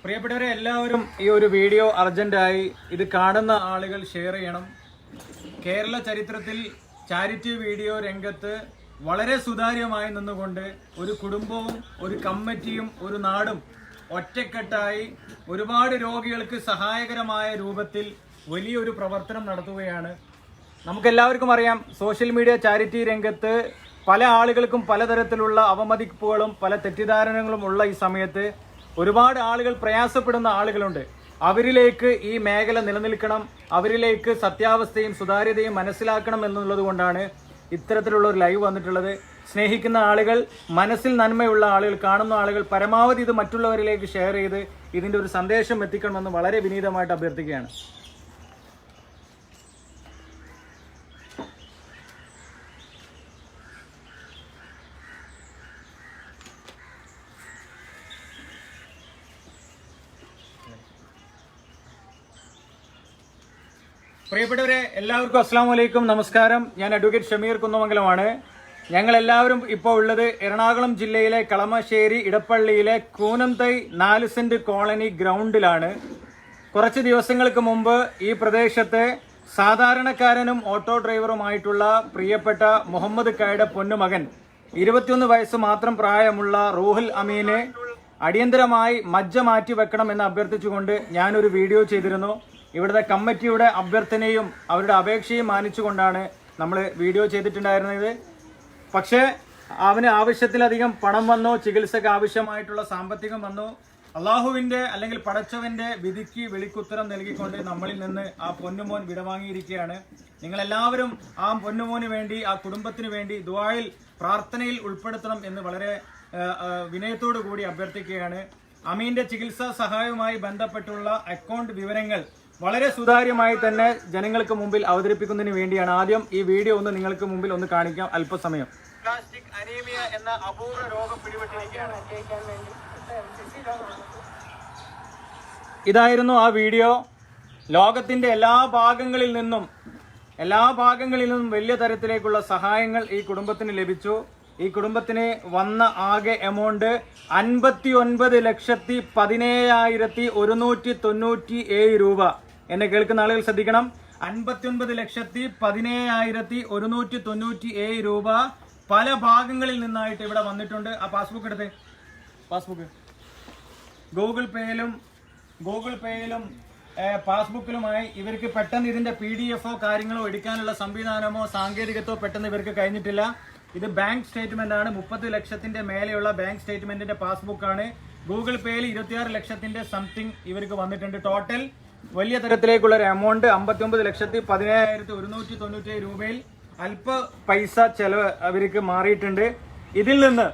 പ്രിയപ്പെട്ടവരെ എല്ലാവരും ഈ ഒരു വീഡിയോ അർജന്റായി ഇത് കാണുന്ന ആളുകൾ ഷെയർ ചെയ്യണം. കേരള ചരിത്രത്തിൽ ചാരിറ്റി വീഡിയോ രംഗത്ത് വളരെ സുതാര്യമായി നിന്നുകൊണ്ട് ഒരു കുടുംബവും ഒരു കമ്മിറ്റിയും ഒരു നാടും ഒറ്റക്കെട്ടായി ഒരുപാട് രോഗികൾക്ക് സഹായകരമായ രൂപത്തിൽ വലിയൊരു പ്രവർത്തനം നടത്തുകയാണ്. നമുക്കെല്ലാവർക്കും അറിയാം, സോഷ്യൽ മീഡിയ ചാരിറ്റി രംഗത്ത് പല ആളുകൾക്കും പലതരത്തിലുള്ള അവമതിപ്പുകളും പല തെറ്റിദ്ധാരണകളും ഉള്ള ഈ സമയത്ത് ഒരുപാട് ആളുകൾ പ്രയാസപ്പെടുന്ന ആളുകളുണ്ട്. അവരിലേക്ക് ഈ മേഖല നിലനിൽക്കണം, അവരിലേക്ക് സത്യാവസ്ഥയും സുതാര്യതയും മനസ്സിലാക്കണം എന്നുള്ളത് കൊണ്ടാണ് ഇത്തരത്തിലുള്ള ഒരു ലൈവ് വന്നിട്ടുള്ളത്. സ്നേഹിക്കുന്ന ആളുകൾ, മനസ്സിൽ നന്മയുള്ള ആളുകൾ, കാണുന്ന ആളുകൾ പരമാവധി ഇത് മറ്റുള്ളവരിലേക്ക് ഷെയർ ചെയ്ത് ഇതിൻ്റെ ഒരു സന്ദേശം എത്തിക്കണമെന്ന് വളരെ വിനീതമായിട്ട് അഭ്യർത്ഥിക്കുകയാണ്. പ്രിയപ്പെട്ടവരെ എല്ലാവർക്കും അസ്സാം വലൈക്കും, നമസ്കാരം. ഞാൻ അഡ്വക്കേറ്റ് ഷമീർ കുന്നമംഗലമാണ്. ഞങ്ങൾ എല്ലാവരും ഇപ്പോൾ ഉള്ളത് എറണാകുളം ജില്ലയിലെ കളമശ്ശേരി ഇടപ്പള്ളിയിലെ കൂനംതൈ 4 സെന്റ് കോളനി ഗ്രൗണ്ടിലാണ്. കുറച്ച് ദിവസങ്ങൾക്ക് മുമ്പ് ഈ പ്രദേശത്തെ സാധാരണക്കാരനും ഓട്ടോ ഡ്രൈവറുമായിട്ടുള്ള പ്രിയപ്പെട്ട മുഹമ്മദ് കയുടെ പൊന്നുമകൻ 21 വയസ്സ് മാത്രം പ്രായമുള്ള റൂഹുൽ അമീനെ അടിയന്തരമായി മജ്ജ മാറ്റി വെക്കണം എന്ന് അഭ്യർത്ഥിച്ചുകൊണ്ട് ഞാനൊരു വീഡിയോ ചെയ്തിരുന്നു. ഇവിടുത്തെ കമ്മിറ്റിയുടെ അഭ്യർത്ഥനയും അവരുടെ അപേക്ഷയും മാനിച്ചുകൊണ്ടാണ് നമ്മൾ വീഡിയോ ചെയ്തിട്ടുണ്ടായിരുന്നത്. പക്ഷേ അവന് ആവശ്യത്തിലധികം പണം വന്നോ, ചികിത്സക്ക് ആവശ്യമായിട്ടുള്ള സാമ്പത്തികം വന്നോ, അള്ളാഹുവിൻ്റെ അല്ലെങ്കിൽ പടച്ചവന്റെ വിധിക്ക് വെളിക്കുത്തരം നൽകിക്കൊണ്ട് നമ്മളിൽ നിന്ന് ആ പൊന്നുമോൻ വിടവാങ്ങിയിരിക്കുകയാണ്. നിങ്ങളെല്ലാവരും ആ പൊന്നുമോന് വേണ്ടി, ആ കുടുംബത്തിന് വേണ്ടി ദുആയിൽ പ്രാർത്ഥനയിൽ ഉൾപ്പെടുത്തണം എന്ന് വളരെ വിനയത്തോടു കൂടി അഭ്യർത്ഥിക്കുകയാണ്. അമീന്റെ ചികിത്സാ സഹായവുമായി ബന്ധപ്പെട്ടുള്ള അക്കൗണ്ട് വിവരങ്ങൾ വളരെ സുതാര്യമായി തന്നെ ജനങ്ങൾക്ക് മുമ്പിൽ അവതരിപ്പിക്കുന്നതിന് വേണ്ടിയാണ് ആദ്യം ഈ വീഡിയോ ഒന്ന് നിങ്ങൾക്ക് മുമ്പിൽ ഒന്ന് കാണിക്കാം. അല്പസമയം. പ്ലാസ്റ്റിക് അനീമിയ എന്ന അപൂർവ രോഗം പിടിപെട്ടിരിക്കുകയാണ്. ഇതായിരുന്നു ആ വീഡിയോ. ലോകത്തിന്റെ എല്ലാ ഭാഗങ്ങളിൽ നിന്നും വലിയ തരത്തിലേക്കുള്ള സഹായങ്ങൾ ഈ കുടുംബത്തിന് ലഭിച്ചു. ഈ കുടുംബത്തിന് വന്ന ആകെ എമൗണ്ട് 59,17,197 രൂപ. എന്നെ കേൾക്കുന്ന ആളുകൾ ശ്രദ്ധിക്കണം, 59,17,197 രൂപ പല ഭാഗങ്ങളിൽ നിന്നായിട്ട് ഇവിടെ വന്നിട്ടുണ്ട്. ആ പാസ്ബുക്ക് എടുത്തേ, പാസ്ബുക്ക്. ഗൂഗിൾ പേയിലും പാസ്ബുക്കിലുമായി ഇവർക്ക് പെട്ടെന്ന് ഇതിന്റെ PDF കാര്യങ്ങളോ എടുക്കാനുള്ള സംവിധാനമോ സാങ്കേതികത്വമോ പെട്ടെന്ന് ഇവർക്ക് കഴിഞ്ഞിട്ടില്ല. ഇത് ബാങ്ക് സ്റ്റേറ്റ്മെന്റ് ആണ്. 30 ലക്ഷത്തിന്റെ മേലെയുള്ള ബാങ്ക് സ്റ്റേറ്റ്മെന്റിന്റെ പാസ്ബുക്കാണ്. ഗൂഗിൾ പേയിൽ 26 ലക്ഷത്തിന്റെ സംതിങ് ഇവർക്ക് വന്നിട്ടുണ്ട്. ടോട്ടൽ വലിയ തരത്തിലേക്കുള്ള ഒരു എമൗണ്ട് 59,17,197 രൂപയിൽ അല്പ പൈസ ചെലവ് അവർക്ക് മാറിയിട്ടുണ്ട്. ഇതിൽ നിന്ന്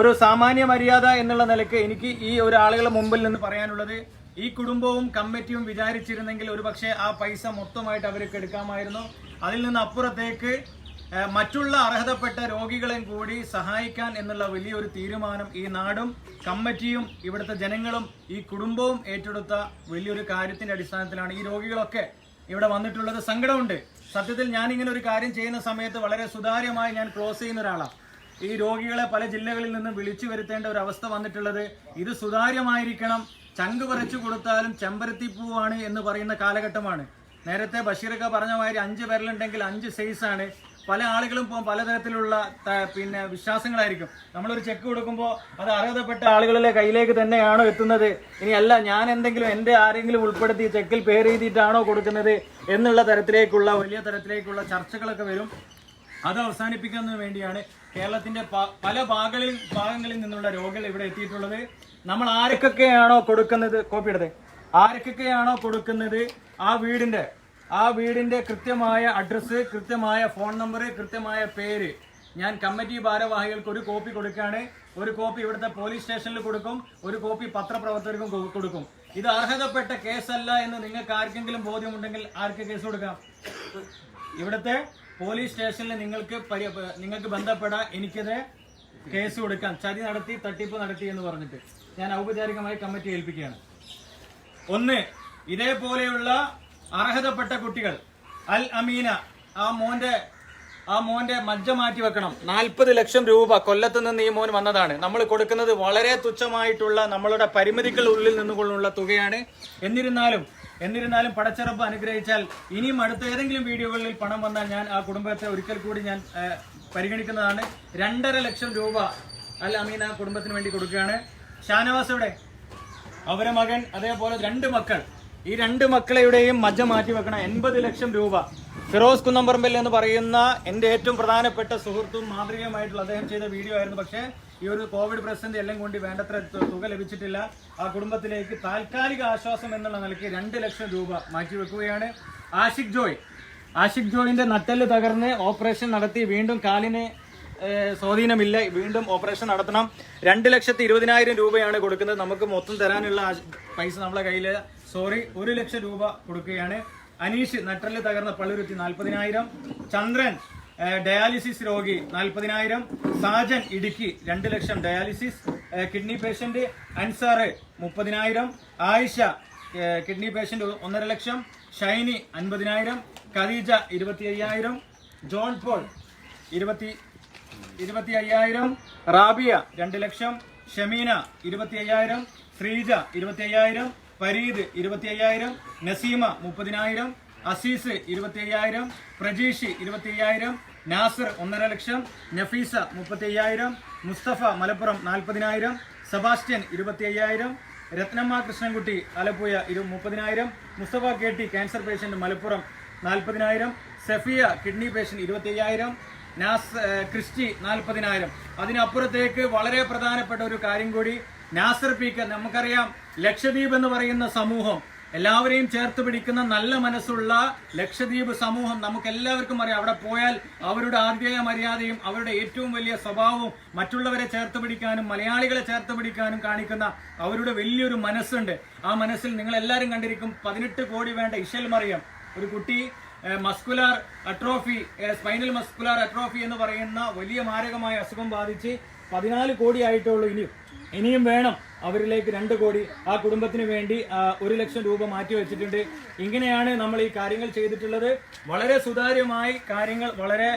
ഒരു സാമാന്യ മര്യാദ എന്നുള്ള നിലയ്ക്ക് എനിക്ക് ഈ ഒരു ആളുകളുടെ മുമ്പിൽ നിന്ന് പറയാനുള്ളത്, ഈ കുടുംബവും കമ്മിറ്റിയും വിചാരിച്ചിരുന്നെങ്കിൽ ഒരുപക്ഷെ ആ പൈസ മൊത്തമായിട്ട് അവർക്ക് എടുക്കാമായിരുന്നു. അതിൽ നിന്ന് അപ്പുറത്തേക്ക് മറ്റുള്ള അർഹതപ്പെട്ട രോഗികളെയും കൂടി സഹായിക്കാൻ എന്നുള്ള വലിയൊരു തീരുമാനം ഈ നാടും കമ്മിറ്റിയും ഇവിടുത്തെ ജനങ്ങളും ഈ കുടുംബവും ഏറ്റെടുത്ത വലിയൊരു കാര്യത്തിന്റെ അടിസ്ഥാനത്തിലാണ് ഈ രോഗികളൊക്കെ ഇവിടെ വന്നിട്ടുള്ളത്. സങ്കടമുണ്ട് സത്യത്തിൽ. ഞാനിങ്ങനെ ഒരു കാര്യം ചെയ്യുന്ന സമയത്ത് വളരെ സുതാര്യമായി ഞാൻ ക്ലോസ് ചെയ്യുന്ന ഒരാളാണ്. ഈ രോഗികളെ പല ജില്ലകളിൽ നിന്ന് വിളിച്ചു വരുത്തേണ്ട ഒരു അവസ്ഥ വന്നിട്ടുള്ളത്. ഇത് സുതാര്യമായിരിക്കണം. ചങ്ക് പറിച്ചു കൊടുത്താലും ചെമ്പരത്തിപ്പൂവാണ് എന്ന് പറയുന്ന കാലഘട്ടമാണ്. നേരത്തെ ബഷീറൊക്കെ പറഞ്ഞ മാതിരി 5 വിരലുണ്ടെങ്കിൽ 5 സൈസാണ്. പല ആളുകളും പലതരത്തിലുള്ള വിശ്വാസങ്ങളായിരിക്കും. നമ്മളൊരു ചെക്ക് കൊടുക്കുമ്പോൾ അത് അർഹതപ്പെട്ട ആളുകളുടെ കയ്യിലേക്ക് തന്നെയാണോ എത്തുന്നത്, ഇനിയല്ല ഞാൻ എന്തെങ്കിലും എൻ്റെ ആരെങ്കിലും ഉൾപ്പെടുത്തി ചെക്കിൽ പേര് എഴുതിയിട്ടാണോ കൊടുക്കുന്നത് എന്നുള്ള തരത്തിലേക്കുള്ള വലിയ തരത്തിലേക്കുള്ള ചർച്ചകളൊക്കെ വരും. അത് അവസാനിപ്പിക്കുന്നതിന് വേണ്ടിയാണ് കേരളത്തിന്റെ പല ഭാഗങ്ങളിൽ നിന്നുള്ള രോഗികൾ ഇവിടെ എത്തിയിട്ടുള്ളത്. നമ്മൾ ആർക്കൊക്കെയാണോ കൊടുക്കുന്നത്, കോപ്പി എടുത്തേ, ആർക്കൊക്കെയാണോ കൊടുക്കുന്നത് ആ വീടിന്റെ കൃത്യമായ അഡ്രസ്സ്, കൃത്യമായ ഫോൺ നമ്പർ, കൃത്യമായ പേര് ഞാൻ കമ്മിറ്റി ഭാരവാഹികൾക്ക് ഒരു കോപ്പി കൊടുക്കുകയാണ്. ഒരു കോപ്പി ഇവിടുത്തെ പോലീസ് സ്റ്റേഷനിൽ കൊടുക്കും, ഒരു കോപ്പി പത്രപ്രവർത്തകർക്കും കൊടുക്കും. ഇത് അർഹതപ്പെട്ട കേസല്ല എന്ന് നിങ്ങൾക്ക് ആർക്കെങ്കിലും ബോധ്യമുണ്ടെങ്കിൽ ആർക്ക് കേസ് കൊടുക്കാം? ഇവിടുത്തെ പോലീസ് സ്റ്റേഷനിൽ നിങ്ങൾക്ക് ബന്ധപ്പെടാൻ എനിക്കത് കേസ് കൊടുക്കാം. ചതി നടത്തി, തട്ടിപ്പ് നടത്തി എന്ന് പറഞ്ഞിട്ട് ഞാൻ ഔപചാരികമായി കമ്മിറ്റി ഏൽപ്പിക്കുകയാണ്. ഒന്ന്, ഇതേപോലെയുള്ള അർഹതപ്പെട്ട കുട്ടികൾ, അൽ അമീന, ആ മോന്റെ ആ മോന്റെ മജ്ജ മാറ്റി വെക്കണം. 40 ലക്ഷം രൂപ കൊല്ലത്ത് നിന്ന് ഈ മോൻ വന്നതാണ്. നമ്മൾ കൊടുക്കുന്നത് വളരെ തുച്ഛമായിട്ടുള്ള നമ്മളുടെ പരിമിതിക്കുള്ളിൽ നിന്നുകൊണ്ടുള്ള തുകയാണ്. എന്നിരുന്നാലും പടച്ചിറപ്പ് അനുഗ്രഹിച്ചാൽ ഇനിയും അടുത്ത ഏതെങ്കിലും വീഡിയോകളിൽ പണം വന്നാൽ ഞാൻ ആ കുടുംബത്തെ ഒരിക്കൽ കൂടി ഞാൻ പരിഗണിക്കുന്നതാണ്. 2.5 ലക്ഷം രൂപ അൽ അമീൻ ആ കുടുംബത്തിന് വേണ്ടി കൊടുക്കുകയാണ്. ഷാനവാസ് ഇവിടെ അവരെ മകൻ, അതേപോലെ 2 മക്കൾ, ഈ 2 മക്കളുടെയും മജ്ജ മാറ്റി വെക്കണം. 80 ലക്ഷം രൂപ. ഫിറോസ് കുന്നംപറമ്പിൽ എന്ന് പറയുന്ന എൻ്റെ ഏറ്റവും പ്രധാനപ്പെട്ട സുഹൃത്തും മാതൃകയുമായിട്ടുള്ള അദ്ദേഹം ചെയ്ത വീഡിയോ ആയിരുന്നു. പക്ഷേ ഈ ഒരു കോവിഡ് പ്രതിസന്ധി എല്ലാം കൊണ്ട് വേണ്ടത്ര തുക ലഭിച്ചിട്ടില്ല. ആ കുടുംബത്തിലേക്ക് താൽക്കാലിക ആശ്വാസം എന്നുള്ള നിലയ്ക്ക് 2 ലക്ഷം രൂപ മാറ്റി വെക്കുകയാണ്. ആഷിഖ് ജോയിന്റെ നട്ടെല്ല് തകർന്ന് ഓപ്പറേഷൻ നടത്തി, വീണ്ടും കാലിന് സ്വാധീനമില്ല, വീണ്ടും ഓപ്പറേഷൻ നടത്തണം. 2,20,000 രൂപയാണ് കൊടുക്കുന്നത്. നമുക്ക് മൊത്തം തരാനുള്ള പൈസ നമ്മളെ കയ്യിൽ 1 ലക്ഷം രൂപ കൊടുക്കുകയാണ്. അനീഷ് നട്ടെല്ല് തകർന്ന പള്ളുരുത്തി 40,000. ചന്ദ്രൻ ഡയാലിസിസ് രോഗി 40,000. Sajan Idukki 2 lakh dialysis kidney patient. Ansar 30,000. Ayisha kidney patient 1.5 lakh. Shiny 50,000. Khadeeja 25,000. John Paul 25,000. Rabiya 2 lakh. Shameena 25,000. Sreeja 25,000. Fareed 25,000. Naseema 30,000. Azeez 25,000. Prajeesh 25,000. Nasar 1.5 lakh. Nafeesa 35,000. Mustafa Malappuram 40,000. Sebastian 25,000. Rathnamma Krishnankutty Alappuzha 30,000. Mustafa KT cancer patient Malappuram 40,000. Safiya kidney patient 25,000. Christy 40,000. അതിനപ്പുറത്തേക്ക് വളരെ പ്രധാനപ്പെട്ട ഒരു കാര്യം കൂടി, നാസർ പീക്കർ. നമുക്കറിയാം ലക്ഷദ്വീപ് എന്ന് പറയുന്ന സമൂഹം, എല്ലാവരെയും ചേർത്ത് പിടിക്കുന്ന നല്ല മനസ്സുള്ള ലക്ഷദ്വീപ് സമൂഹം നമുക്ക് എല്ലാവർക്കും അറിയാം. അവിടെ പോയാൽ അവരുടെ ആതിഥേയ മര്യാദയും അവരുടെ ഏറ്റവും വലിയ സ്വഭാവവും മറ്റുള്ളവരെ ചേർത്ത് പിടിക്കാനും മലയാളികളെ ചേർത്ത് പിടിക്കാനും കാണിക്കുന്ന അവരുടെ വലിയൊരു മനസ്സുണ്ട്. ആ മനസ്സിൽ നിങ്ങൾ എല്ലാവരും കണ്ടിരിക്കും. 18 കോടി വേണ്ട ഇഷൽ മറിയം, ഒരു കുട്ടി muscular atrophy, spinal muscular atrophy എന്ന് പറയുന്ന വലിയ മാരകമായ അസുഖം ബാധിച്ച് 14 കോടി ആയിട്ടുള്ളൂ. ഇനിയും വേണം അവരിലേക്ക് 2 കോടി. ആ കുടുംബത്തിന് വേണ്ടി 1 ലക്ഷം രൂപ മാറ്റി വെച്ചിട്ടുണ്ട്. ഇങ്ങനെയാണ് നമ്മൾ ഈ കാര്യങ്ങൾ ചെയ്തിട്ടുള്ളത്. വളരെ സുതാര്യമായി കാര്യങ്ങൾ വളരെ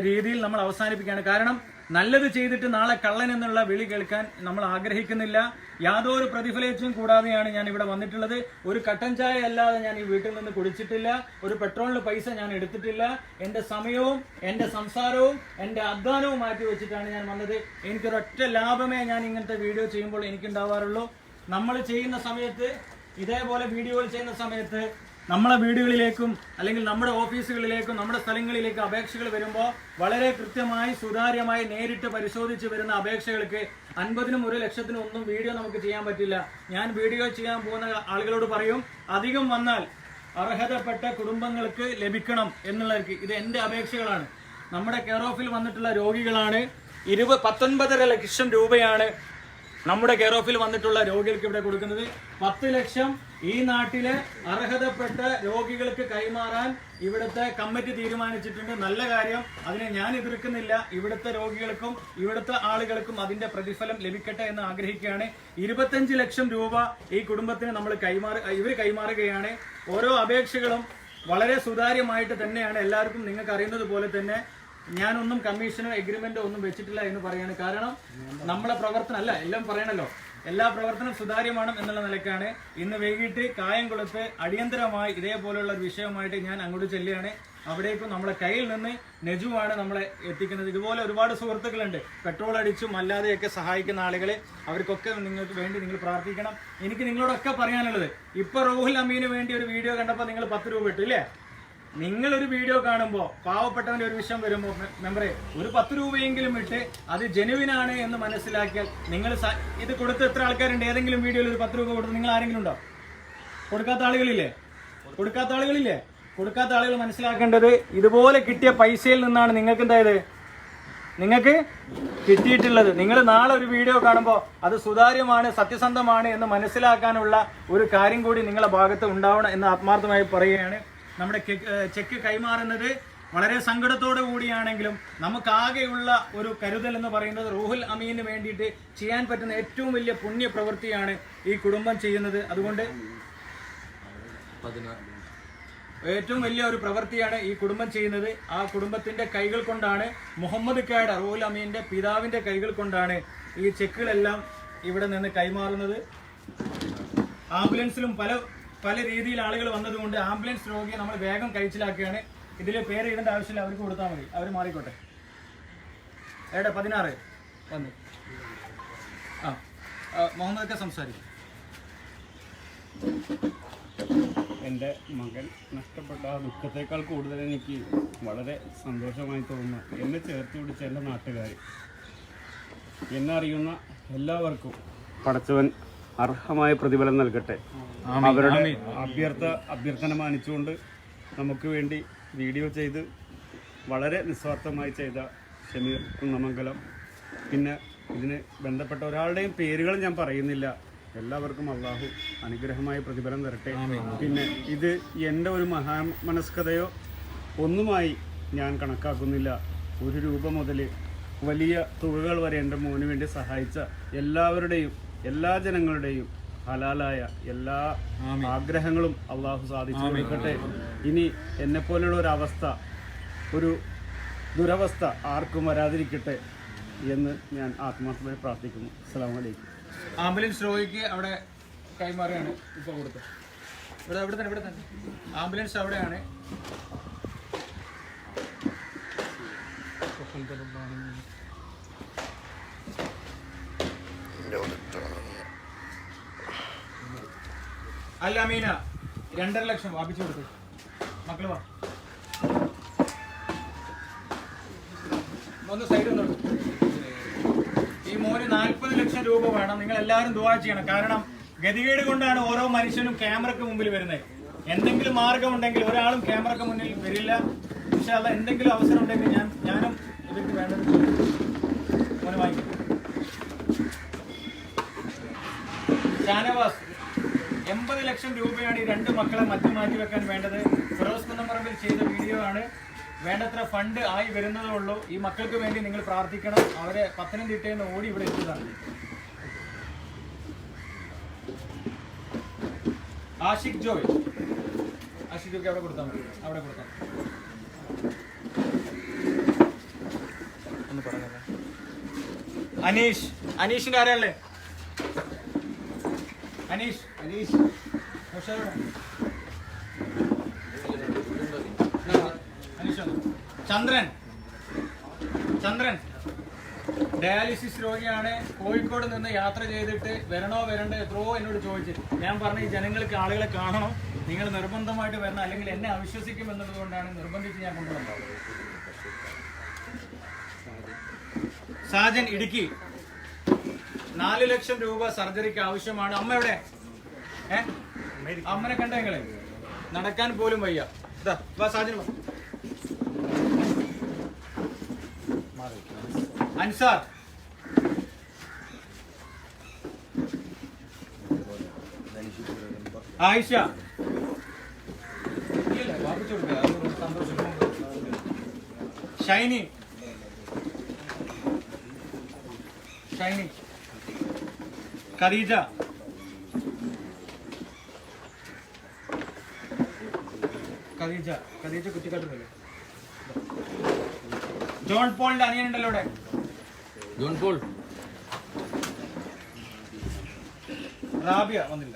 രീതിയിൽ നമ്മൾ അവസാനിപ്പിക്കുകയാണ്. കാരണം നല്ലത് ചെയ്തിട്ട് നാളെ കള്ളൻ എന്നുള്ള വിളി കേൾക്കാൻ നമ്മൾ ആഗ്രഹിക്കുന്നില്ല. യാതൊരു പ്രതിഫലേച്ചും കൂടാതെയാണ് ഞാൻ ഇവിടെ വന്നിട്ടുള്ളത്. ഒരു കട്ടൻ ചായ അല്ലാതെ ഞാൻ ഈ വീട്ടിൽ നിന്ന് കുടിച്ചിട്ടില്ല. ഒരു പെട്രോളിന് പൈസ ഞാൻ എടുത്തിട്ടില്ല. എൻ്റെ സമയവും എൻ്റെ സംസാരവും എൻ്റെ അധ്വാനവും മാറ്റി വെച്ചിട്ടാണ് ഞാൻ വന്നത്. എനിക്കൊരൊറ്റ ലാഭമേ ഞാൻ ഇങ്ങനത്തെ വീഡിയോ ചെയ്യുമ്പോൾ എനിക്കുണ്ടാവാറുള്ളൂ. നമ്മൾ ചെയ്യുന്ന സമയത്ത്, ഇതേപോലെ വീഡിയോകൾ ചെയ്യുന്ന സമയത്ത് നമ്മളെ വീടുകളിലേക്കും അല്ലെങ്കിൽ നമ്മുടെ ഓഫീസുകളിലേക്കും നമ്മുടെ സ്ഥലങ്ങളിലേക്കും അപേക്ഷകൾ വരുമ്പോൾ വളരെ കൃത്യമായി സുതാര്യമായി നേരിട്ട് പരിശോധിച്ച് വരുന്ന അപേക്ഷകൾക്ക് 50-നും 1 ലക്ഷത്തിനും ഒന്നും വീഡിയോ നമുക്ക് ചെയ്യാൻ പറ്റില്ല. ഞാൻ വീഡിയോ ചെയ്യാൻ പോകുന്ന ആളുകളോട് പറയും, അധികം വന്നാൽ അർഹതപ്പെട്ട കുടുംബങ്ങൾക്ക് ലഭിക്കണം എന്നുള്ളവർക്ക്. ഇത് എൻ്റെ അപേക്ഷകളാണ്. നമ്മുടെ കെയർ ഓഫിൽ വന്നിട്ടുള്ള രോഗികളാണ്. 19.5 ലക്ഷം രൂപയാണ് നമ്മുടെ കെയർ ഓഫിൽ വന്നിട്ടുള്ള രോഗികൾക്ക് ഇവിടെ കൊടുക്കുന്നത്. 10 ലക്ഷം ഈ നാട്ടിലെ അർഹതപ്പെട്ട രോഗികൾക്ക് കൈമാറാൻ ഇവിടുത്തെ കമ്മിറ്റി തീരുമാനിച്ചിട്ടുണ്ട്. നല്ല കാര്യം, അതിനെ ഞാൻ എതിർക്കുന്നില്ല. ഇവിടുത്തെ രോഗികൾക്കും ഇവിടുത്തെ ആളുകൾക്കും അതിന്റെ പ്രതിഫലം ലഭിക്കട്ടെ എന്ന് ആഗ്രഹിക്കുകയാണ്. 25 ലക്ഷം രൂപ ഈ കുടുംബത്തിന് നമ്മൾ ഇവർ കൈമാറുകയാണ്. ഓരോ അപേക്ഷകളും വളരെ സുതാര്യമായിട്ട് തന്നെയാണ്. എല്ലാവർക്കും നിങ്ങൾക്ക് അറിയുന്നത് പോലെ തന്നെ ഞാനൊന്നും കമ്മീഷനോ എഗ്രിമെന്റോ ഒന്നും വെച്ചിട്ടില്ല എന്ന് പറയാണ്. കാരണം നമ്മളെ പ്രവർത്തനം അല്ല, എല്ലാം പറയണല്ലോ, എല്ലാ പ്രവർത്തനം സുതാര്യമാണ് എന്നുള്ള നിലയ്ക്കാണ്. ഇന്ന് വൈകിട്ട് കായംകുളത്ത് അടിയന്തരമായി ഇതേപോലുള്ള ഒരു വിഷയമായിട്ട് ഞാൻ അങ്ങോട്ട് ചെല്ലുകയാണ്. അവിടേക്കും നമ്മളെ കയ്യിൽ നിന്ന് നെജുവാണ് നമ്മളെ എത്തിക്കുന്നത്. ഇതുപോലെ ഒരുപാട് സുഹൃത്തുക്കളുണ്ട്, പെട്രോൾ അടിച്ചും അല്ലാതെയൊക്കെ സഹായിക്കുന്ന ആളുകൾ. അവർക്കൊക്കെ നിങ്ങൾക്ക് വേണ്ടി നിങ്ങൾ പ്രാർത്ഥിക്കണം. എനിക്ക് നിങ്ങളോടൊക്കെ പറയാനുള്ളത്, ഇപ്പൊ റൂഹുൽ അമീന് വേണ്ടി ഒരു വീഡിയോ കണ്ടപ്പോൾ നിങ്ങൾ 10 രൂപ ഇട്ടു ഇല്ലേ? നിങ്ങളൊരു വീഡിയോ കാണുമ്പോൾ പാവപ്പെട്ടവന്റെ ഒരു വിഷയം വരുമ്പോൾ മെമ്പറെ ഒരു 10 രൂപയെങ്കിലും ഇട്ട് അത് ജെനുവിനാണ് എന്ന് മനസ്സിലാക്കിയാൽ നിങ്ങൾ ഇത് കൊടുത്ത എത്ര ആൾക്കാരുണ്ട്? ഏതെങ്കിലും വീഡിയോയിൽ ഒരു 10 രൂപ കൊടുത്ത് നിങ്ങൾ ആരെങ്കിലും ഉണ്ടോ? കൊടുക്കാത്ത ആളുകളില്ലേ? കൊടുക്കാത്ത ആളുകൾ മനസ്സിലാക്കേണ്ടത്, ഇതുപോലെ കിട്ടിയ പൈസയിൽ നിന്നാണ് നിങ്ങൾക്ക് എന്തായത് നിങ്ങൾക്ക് കിട്ടിയിട്ടുള്ളത്. നിങ്ങൾ നാളെ ഒരു വീഡിയോ കാണുമ്പോൾ അത് സുതാര്യമാണ്, സത്യസന്ധമാണ് എന്ന് മനസ്സിലാക്കാനുള്ള ഒരു കാര്യം കൂടി നിങ്ങളുടെ ഭാഗത്ത് ഉണ്ടാവണം എന്ന് ആത്മാർത്ഥമായി പറയുകയാണ്. നമ്മുടെ ചെക്ക് കൈമാറുന്നത് വളരെ സങ്കടത്തോടു കൂടിയാണെങ്കിലും നമുക്കാകെയുള്ള ഒരു കരുതൽ എന്ന് പറയുന്നത് റൂഹുൽ അമീന് വേണ്ടിയിട്ട് ചെയ്യാൻ പറ്റുന്ന ഏറ്റവും വലിയ പുണ്യ പ്രവൃത്തിയാണ് ഈ കുടുംബം ചെയ്യുന്നത്. അതുകൊണ്ട് ഏറ്റവും വലിയ ഒരു പ്രവൃത്തിയാണ് ഈ കുടുംബം ചെയ്യുന്നത്. ആ കുടുംബത്തിന്റെ കൈകൾ കൊണ്ടാണ്, മുഹമ്മദ് ഖായുടെ റൂഹുൽ അമീന്റെ പിതാവിന്റെ കൈകൾ കൊണ്ടാണ് ഈ ചെക്കുകളെല്ലാം ഇവിടെ നിന്ന് കൈമാറുന്നത്. ആംബുലൻസിലും പല രീതിയിൽ ആളുകൾ വന്നതുകൊണ്ട് ആംബുലൻസ് രോഗിയെ നമ്മൾ വേഗം കഴിച്ചിലാക്കുകയാണ്. ഇതിൽ പേര് ഇടേണ്ട ആവശ്യമില്ല, അവർക്ക് കൊടുത്താൽ മതി, അവർ മാറിക്കോട്ടെ. 16 വന്നു. മുഹമ്മദൊക്കെ സംസാരിക്കും. എൻ്റെ മകൻ നഷ്ടപ്പെട്ട ആ ദുഃഖത്തേക്കാൾ കൂടുതൽ എനിക്ക് വളരെ സന്തോഷമായി തോന്നുന്നു. എന്നെ ചേർത്ത് പിടിച്ച എൻ്റെ നാട്ടുകാർ, എന്നെ അറിയുന്ന എല്ലാവർക്കും പടച്ചവൻ അർഹമായ പ്രതിഫലം നൽകട്ടെ. അവരുടെ അഭ്യർത്ഥന മാനിച്ചുകൊണ്ട് നമുക്ക് വേണ്ടി വീഡിയോ ചെയ്ത് വളരെ നിസ്വാർത്ഥമായി ചെയ്ത ഷമീർ കുന്നമംഗലം, പിന്നെ ഇതിന് ബന്ധപ്പെട്ട ഒരാളുടെയും പേരുകൾ ഞാൻ പറയുന്നില്ല. എല്ലാവർക്കും അള്ളാഹു അനുഗ്രഹമായ പ്രതിഫലം തരട്ടെ. പിന്നെ ഇത് എൻ്റെ ഒരു മഹാമനസ്കതയോ ഒന്നുമായി ഞാൻ കണക്കാക്കുന്നില്ല. 1 രൂപ മുതൽ വലിയ തുകകൾ വരെ എൻ്റെ മോന് വേണ്ടി സഹായിച്ച എല്ലാവരുടെയും, എല്ലാ ജനങ്ങളുടെയും ഹലാലായ എല്ലാ ആഗ്രഹങ്ങളും അള്ളാഹു സാധിച്ചു കൊടുക്കട്ടെ. ഇനി എന്നെപ്പോലുള്ള ഒരവസ്ഥ, ഒരു ദുരവസ്ഥ ആർക്കും വരാതിരിക്കട്ടെ എന്ന് ഞാൻ ആത്മാർത്ഥമായി പ്രാർത്ഥിക്കുന്നു. അസ്സലാമു അലൈക്കും. ആംബുലൻസ് രോഗിക്ക് അവിടെ കൈമാറുകയാണ് ഇപ്പോൾ കൊടുത്തത്. ഇവിടെ തന്നെ ആംബുലൻസ് അവിടെയാണ്. അൽ അമീന 2.5 ലക്ഷം വാപ്പിച്ചു കൊടുത്തു. മക്കള് വാ, ഒന്ന് സൈഡ് വന്നു. ഈ മോന് 40 ലക്ഷം രൂപ വേണം. നിങ്ങൾ എല്ലാവരും ദുആ ചെയ്യണം. കാരണം ഗതികേട് കൊണ്ടാണ് ഓരോ മനുഷ്യനും ക്യാമറക്ക് മുമ്പിൽ വരുന്നത്. എന്തെങ്കിലും മാർഗമുണ്ടെങ്കിൽ ഒരാളും ക്യാമറക്ക് മുന്നിൽ വരില്ല. ഇൻഷാ അല്ലാഹ് എന്തെങ്കിലും അവസരം ഉണ്ടെങ്കിൽ ഞാനും ഇവർക്ക് വേണ്ടത് മോനെ വാങ്ങിക്കും. ഷാനവാസ് 80 ലക്ഷം രൂപയാണ് ഈ 2 മക്കളെ മാറ്റി വെക്കാൻ വേണ്ടത്. ഫിറോസ് കുന്നംപറമ്പിൽ ചെയ്ത വീഡിയോ ആണ്. വേണ്ടത്ര ഫണ്ട് ആയി വരുന്നതേ ഉള്ളൂ. ഈ മക്കൾക്ക് വേണ്ടി നിങ്ങൾ പ്രാർത്ഥിക്കണം. അവരെ പത്തനംതിട്ടയിൽ നിന്ന് ഓടി ഇവിടെ എത്തിയതാണ്. ആഷിഖ് ജോയ് അവിടെ കൊടുത്താൽ മതി, അവിടെ കൊടുത്താൽ ഒന്ന് പറഞ്ഞല്ലേ. അനീഷിന്റെ ആരാളേ? അനീഷ് ചന്ദ്രൻ ഡയാലിസിസ് രോഗിയാണ്. കോഴിക്കോട് നിന്ന് യാത്ര ചെയ്തിട്ട് വരണോ വരണ്ടോ എത്രയോ എന്നോട് ചോദിച്ചു. ഞാൻ പറഞ്ഞു, ഈ ജനങ്ങൾക്ക് ആളുകളെ കാണണം, നിങ്ങൾ നിർബന്ധമായിട്ട് വരണം, അല്ലെങ്കിൽ എന്നെ അവിശ്വസിക്കും എന്നുള്ളത് കൊണ്ടാണ് നിർബന്ധിച്ച് ഞാൻ കൊണ്ടുവന്നത്. സാജൻ ഇടുക്കി 4 ലക്ഷം രൂപ സർജറിക്ക് ആവശ്യമാണ്. അമ്മ എവിടെ? അമ്മനെ കണ്ട നിങ്ങളെ? നടക്കാൻ പോലും വയ്യ. സാജൻ അൻസാർ, ആയിഷ, ഷൈനി, ഖദീജ, കുറ്റിക്കാട്ടുണ്ടല്ലോ. ജോൺ പോളിന്റെ അനിയനുണ്ടല്ലോ ഇവിടെ. John Paul. റാബിയ വന്നില്ല.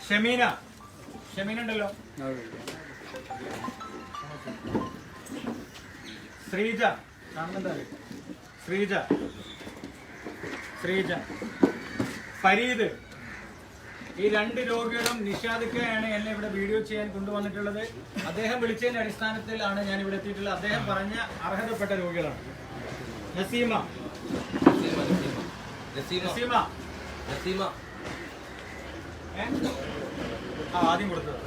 ഷമീന ഉണ്ടല്ലോ. ശ്രീജ, ഫരീദ്. ഈ 2 രോഗികളും നിഷാദിക്കയാണ് എന്നെ ഇവിടെ വീഡിയോ ചെയ്യാൻ കൊണ്ടുവന്നിട്ടുള്ളത്. അദ്ദേഹം വിളിച്ചതിന്റെ അടിസ്ഥാനത്തിലാണ് ഞാൻ ഇവിടെ എത്തിയിട്ടുള്ളത്. അദ്ദേഹം പറഞ്ഞ അർഹതപ്പെട്ട രോഗികളാണ്. നസീമ ആദ്യം കൊടുത്തത്.